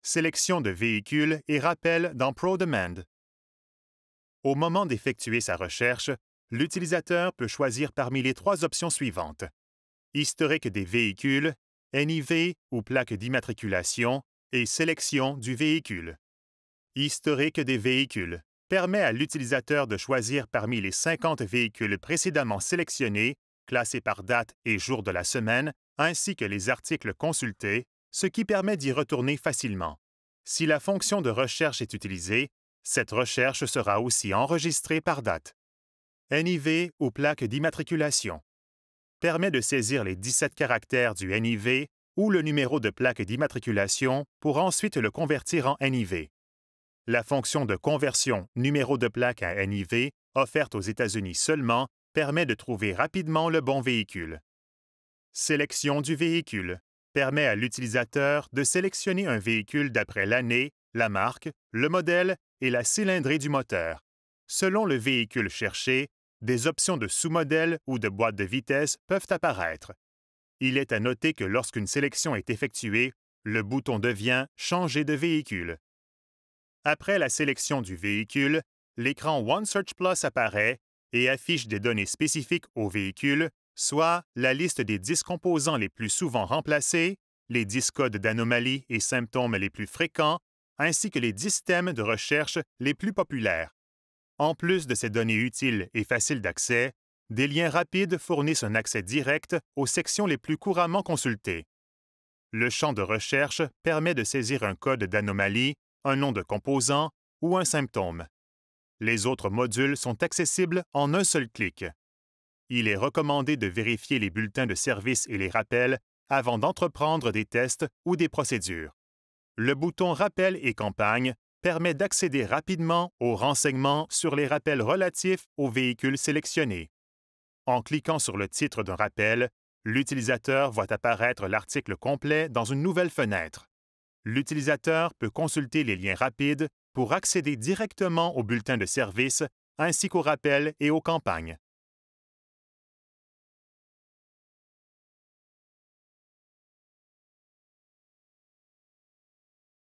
Sélection de véhicules et rappel dans ProDemand. Au moment d'effectuer sa recherche, l'utilisateur peut choisir parmi les trois options suivantes. Historique des véhicules, NIV ou plaque d'immatriculation et sélection du véhicule. Historique des véhicules permet à l'utilisateur de choisir parmi les 50 véhicules précédemment sélectionnés, classés par date et jour de la semaine, ainsi que les articles consultés, ce qui permet d'y retourner facilement. Si la fonction de recherche est utilisée, cette recherche sera aussi enregistrée par date. NIV ou plaque d'immatriculation permet de saisir les 17 caractères du NIV ou le numéro de plaque d'immatriculation pour ensuite le convertir en NIV. La fonction de conversion numéro de plaque à NIV, offerte aux États-Unis seulement, permet de trouver rapidement le bon véhicule. Sélection du véhicule permet à l'utilisateur de sélectionner un véhicule d'après l'année, la marque, le modèle et la cylindrée du moteur. Selon le véhicule cherché, des options de sous-modèle ou de boîte de vitesse peuvent apparaître. Il est à noter que lorsqu'une sélection est effectuée, le bouton devient « Changer de véhicule ». Après la sélection du véhicule, l'écran OneSearch Plus apparaît et affiche des données spécifiques au véhicule, soit la liste des 10 composants les plus souvent remplacés, les 10 codes d'anomalies et symptômes les plus fréquents, ainsi que les 10 thèmes de recherche les plus populaires. En plus de ces données utiles et faciles d'accès, des liens rapides fournissent un accès direct aux sections les plus couramment consultées. Le champ de recherche permet de saisir un code d'anomalie, un nom de composant ou un symptôme. Les autres modules sont accessibles en un seul clic. Il est recommandé de vérifier les bulletins de service et les rappels avant d'entreprendre des tests ou des procédures. Le bouton Rappel et campagne permet d'accéder rapidement aux renseignements sur les rappels relatifs aux véhicules sélectionnés. En cliquant sur le titre d'un rappel, l'utilisateur voit apparaître l'article complet dans une nouvelle fenêtre. L'utilisateur peut consulter les liens rapides pour accéder directement au bulletin de service ainsi qu'aux rappels et aux campagnes.